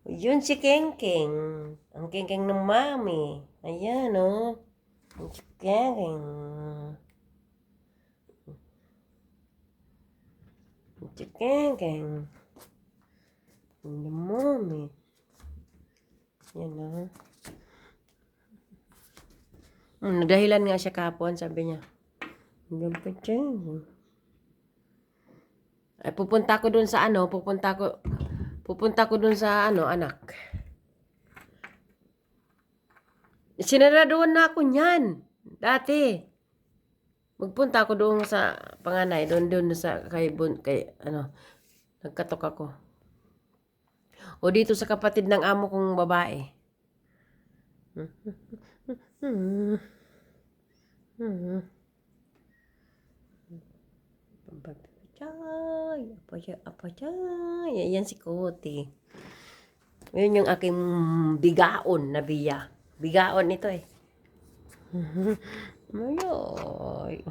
Yun si Kengkeng. Ang Kengkeng ng mami. Ayan, oh. Ang si Kengkeng. Ang si Kengkeng. Ang mami. Yan, oh. Nagdahilan nga siya kahapon, sabi niya. Hanggang pa dyan. Ay, pupunta ko dun sa ano, pupunta ko dun sa ano, anak. Sinaraduan na ako niyan. Dati. Magpunta ako doon sa panganay, doon sa kay ano, nagkatok ako. O dito sa kapatid ng amo kong babae. Apachay. Yan si Kote. Yun yung aking bigaon na biya. Bigaon ito eh. Mayoy.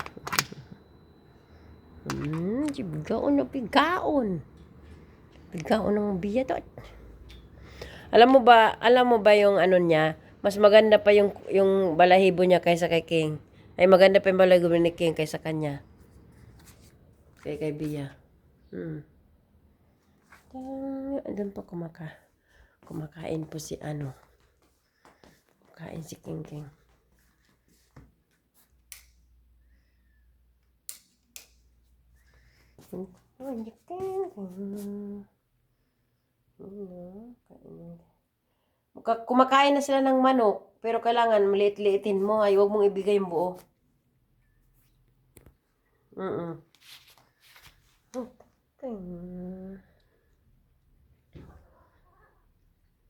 Si bigaon na bigaon. Bigaon ng biya to. Alam mo ba yung ano niya, mas maganda pa yung balahibo niya kaysa kay King. Ay maganda pa yung balahibo ni King kaysa kanya. Kay Bia. Doon pa kumakain po si ano. Kumakain si King King. Kumakain na sila ng manok, pero kailangan maliit-liitin mo. Ay, huwag mong ibigay yung buo.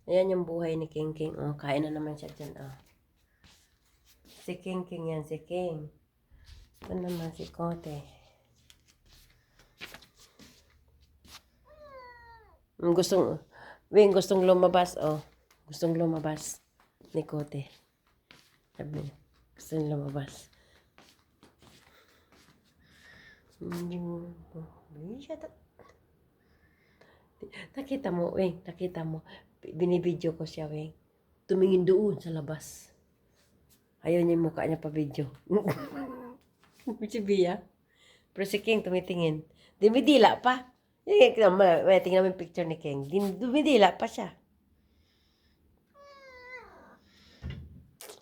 Ayan yung buhay ni King King. Oh, kain na naman siya dyan. Oh. Si King King yan, si King. Ito naman si Kote. Gustong lumabas, oh. Gustong lumabas ni Kote. Sabi, gustong lumabas. Nakita mo, Weng, nakita mo. Binibidyo ko siya, Weng. Tumingin doon sa labas. Ayaw niya yung mukha niya pa video. Si Bia. Pero si King tumitingin. Dumidila pa. Tingnan mo yung picture ni King. Dumidila pa siya.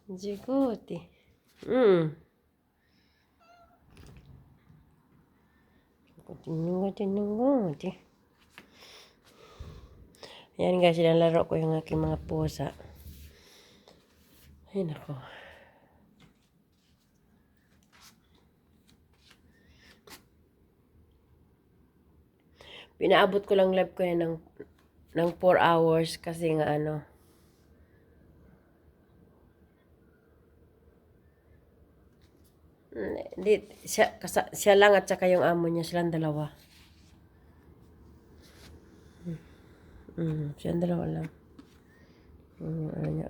Jiguti. Tinunguti. Ayan guys, sinalaro ko yung aking mga pusa. Ay nako. Pinaabot ko lang live ko yan ng 4 hours kasi nga ano. Hindi, siya lang at saka yung amo niya, silang dalawa. Silang dalawa lang. Ano niya,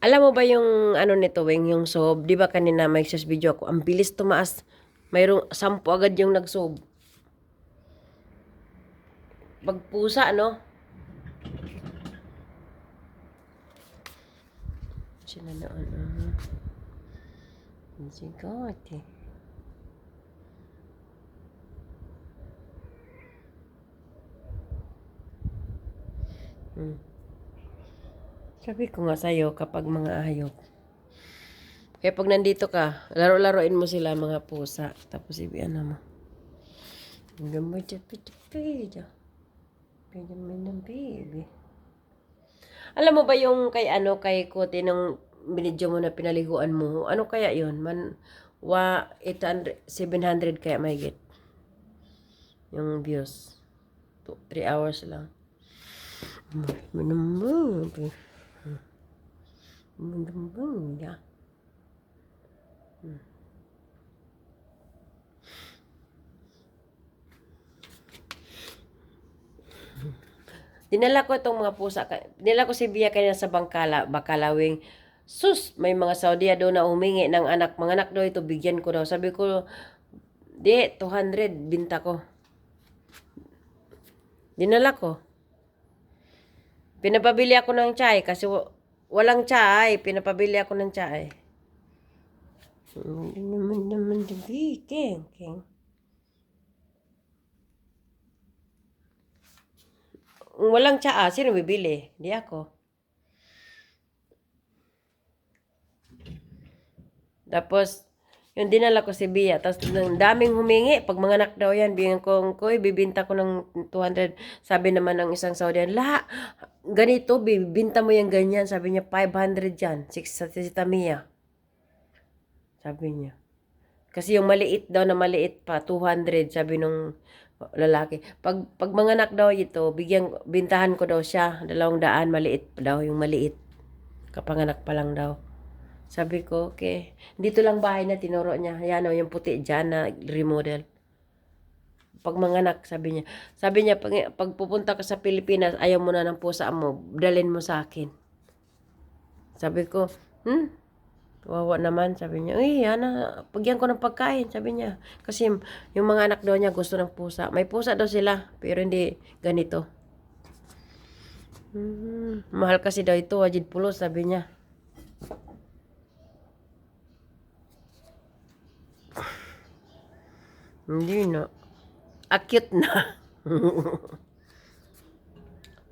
Alam mo ba yung ano nito, Weng, yung sob? Di ba kanina may sus video ako? Ang bilis tumaas. Mayroong 10 agad yung nagsob. Pagpusa, no? Sila noon. Sigati. Sabi ko nga sa'yo, kapag mga hayop. Kaya pag nandito ka, laro-laroin mo sila mga pusa. Tapos ibian mo. Gamay pida. Pida mo ng baby. Alam mo ba yung kay Kote nung binidyo mo na pinaliguan mo? Ano kaya yun? 700 kaya may get. Yung views. 3 hours lang. Ya. Dinala ko itong mga pusa. Dinala ko si Bia kanina sa Bakalawing. Sus, may mga Saudiya daw na humingi ng anak. Mga anak daw ito, bigyan ko daw. Sabi ko, di, 200, binta ko. Dinala ko. Pinapabili ako ng chai kasi walang chai. Pinapabili ako ng chai. Naman, King. Walang tsaa, sino bibili? Di ako. Tapos, yung dinala ko si Bia. Tapos, ng daming humingi. Pag mga anak daw yan, bigyan ko, Koy, bibinta ko ng 200. Sabi naman ng isang Saudian, ganito, bibinta mo yung ganyan. Sabi niya, 500 yan. 6 sa Tamiya. Sabi niya. Kasi yung maliit daw na maliit pa, 200, sabi nung lalaki. Pag mga anak daw ito, bintahan ko daw siya, 200, maliit pa daw, yung maliit. Kapanganak pa lang daw. Sabi ko, okay. Dito lang bahay na tinuro niya. Yan o, yung puti dyan na remodel. Pag mga anak, sabi niya, pag pupunta ka sa Pilipinas, ayaw mo na ng pusa mo, dalhin mo sa akin. Sabi ko, wawa naman, sabi niya. Yana, pagyan ko ng pagkain, sabi niya. Kasi yung mga anak daw niya gusto ng pusa. May pusa daw sila, pero hindi ganito. Mahal kasi daw ito, wajid pulos, sabi niya. Hindi na. Acute na.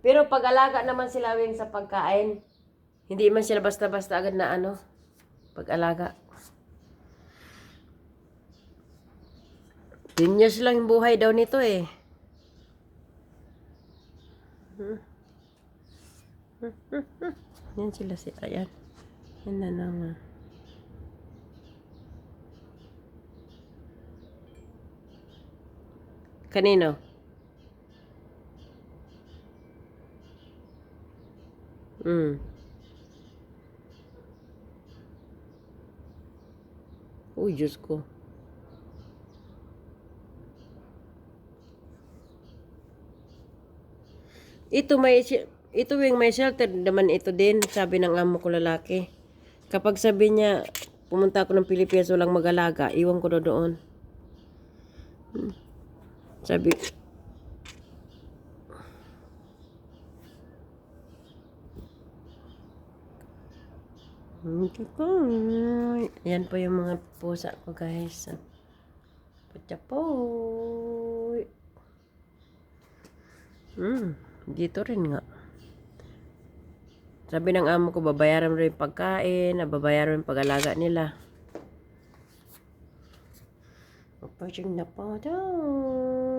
Pero pag-alaga naman sila wing sa pagkain, hindi man sila basta-basta agad na pag-alaga. 10 years lang yung buhay daw nito eh. Yan sila ayan. Yan na naman. Kanino? Uy, Diyos ko. Ito yung may shelter naman ito din, sabi ng amo ko lalaki. Kapag sabi niya, pumunta ako ng Pilipinas, walang mag-alaga, iwan ko doon. Sabi, ayan po yung mga pusa ko guys. Putyapoy. Dito rin nga. Sabi ng amo ko, babayaran rin pagkain, babayaran rin pag-alaga nila. Pagpaging na po daw.